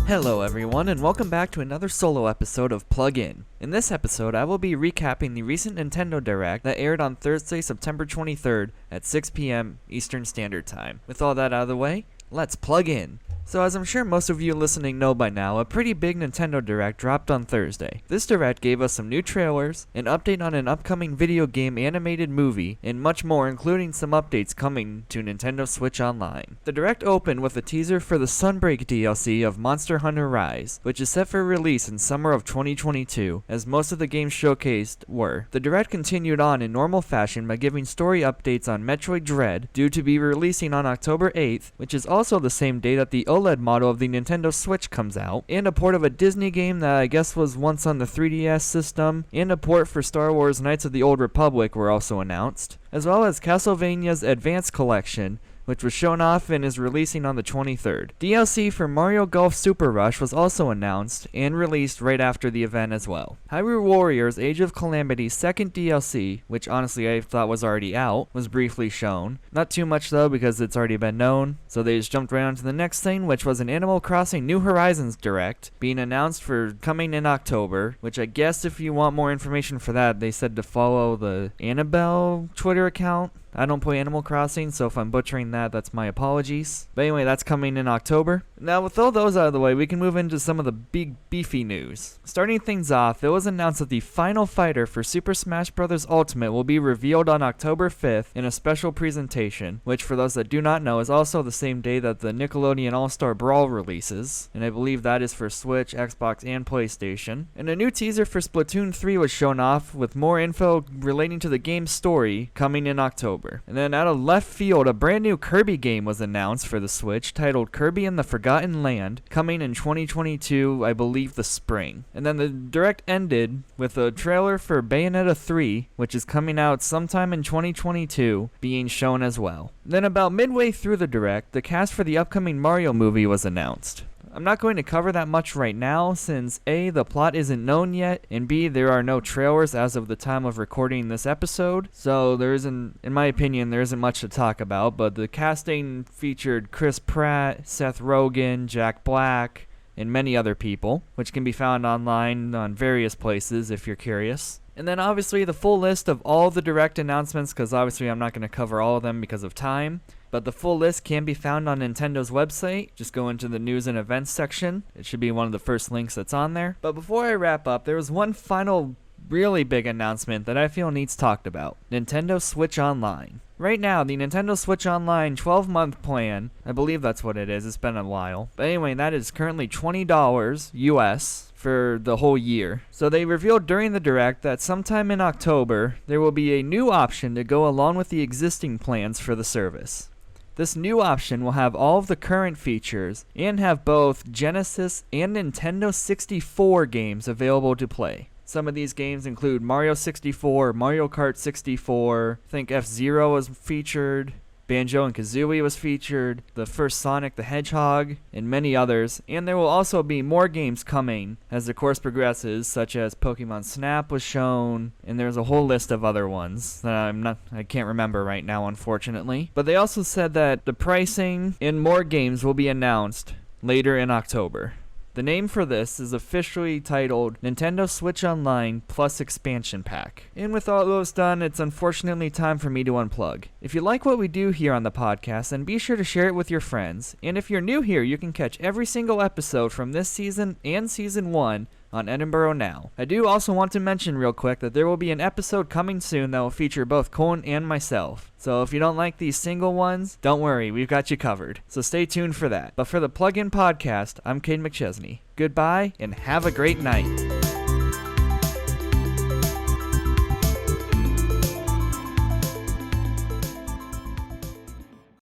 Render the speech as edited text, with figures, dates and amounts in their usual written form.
Hello everyone, and welcome back to another solo episode of Plug In. In this episode, I will be recapping the recent Nintendo Direct that aired on Thursday, September 23rd at 6 p.m. Eastern Standard Time. With all that out of the way, let's plug in. So as I'm sure most of you listening know by now, a pretty big Nintendo Direct dropped on Thursday. This Direct gave us some new trailers, an update on an upcoming video game animated movie, and much more, including some updates coming to Nintendo Switch Online. The Direct opened with a teaser for the Sunbreak DLC of Monster Hunter Rise, which is set for release in summer of 2022, as most of the games showcased were. The Direct continued on in normal fashion by giving story updates on Metroid Dread, due to be releasing on October 8th, which is also the same day that the OLED model of the Nintendo Switch comes out, and a port of a Disney game that I guess was once on the 3DS system, and a port for Star Wars Knights of the Old Republic were also announced, as well as Castlevania's Advance Collection, which was shown off and is releasing on the 23rd. DLC for Mario Golf Super Rush was also announced and released right after the event as well. Hyrule Warriors Age of Calamity's second DLC, which honestly I thought was already out, was briefly shown. Not too much though because it's already been known, so they just jumped right on to the next thing, which was an Animal Crossing New Horizons Direct, being announced for coming in October, which I guess if you want more information for that, they said to follow the Annabelle Twitter account. I don't play Animal Crossing, so if I'm butchering that, that's my apologies. But anyway, that's coming in October. Now, with all those out of the way, we can move into some of the big, beefy news. Starting things off, it was announced that the final fighter for Super Smash Bros. Ultimate will be revealed on October 5th in a special presentation, which for those that do not know is also the same day that the Nickelodeon All-Star Brawl releases, and I believe that is for Switch, Xbox, and PlayStation. And a new teaser for Splatoon 3 was shown off, with more info relating to the game's story coming in October. And then out of left field, a brand new Kirby game was announced for the Switch, titled Kirby and the Forgotten Land, coming in 2022, I believe the spring. And then the Direct ended with a trailer for Bayonetta 3, which is coming out sometime in 2022, being shown as well. Then about midway through the Direct, the cast for the upcoming Mario movie was announced. I'm not going to cover that much right now since A, the plot isn't known yet, and B, there are no trailers as of the time of recording this episode, so there isn't, in my opinion, there isn't much to talk about, but the casting featured Chris Pratt, Seth Rogen, Jack Black, and many other people, which can be found online on various places if you're curious. And then obviously the full list of all the Direct announcements, because obviously I'm not going to cover all of them because of time, but the full list can be found on Nintendo's website. Just go into the news and events section. It should be one of the first links that's on there. But before I wrap up, there was one final really big announcement that I feel needs talked about. Nintendo Switch Online. Right now, the Nintendo Switch Online 12-month plan, I believe that's what it is, it's been a while. But anyway, that is currently $20 US for the whole year. So they revealed during the Direct that sometime in October, there will be a new option to go along with the existing plans for the service. This new option will have all of the current features and have both Genesis and Nintendo 64 games available to play. Some of these games include Mario 64, Mario Kart 64, I think F-Zero was featured, Banjo and Kazooie was featured, the first Sonic the Hedgehog, and many others. And there will also be more games coming as the course progresses, such as Pokemon Snap was shown, and there's a whole list of other ones that I can't remember right now, unfortunately. But they also said that the pricing and more games will be announced later in October. The name for this is officially titled Nintendo Switch Online Plus Expansion Pack. And with all those done, it's unfortunately time for me to unplug. If you like what we do here on the podcast, then be sure to share it with your friends. And if you're new here, you can catch every single episode from this season and season 1 on Edinburgh Now. I do also want to mention real quick that there will be an episode coming soon that will feature both Colin and myself. So if you don't like these single ones, don't worry, we've got you covered. So stay tuned for that. But for the Plug-In Podcast, I'm Cade McChesney. Goodbye and have a great night.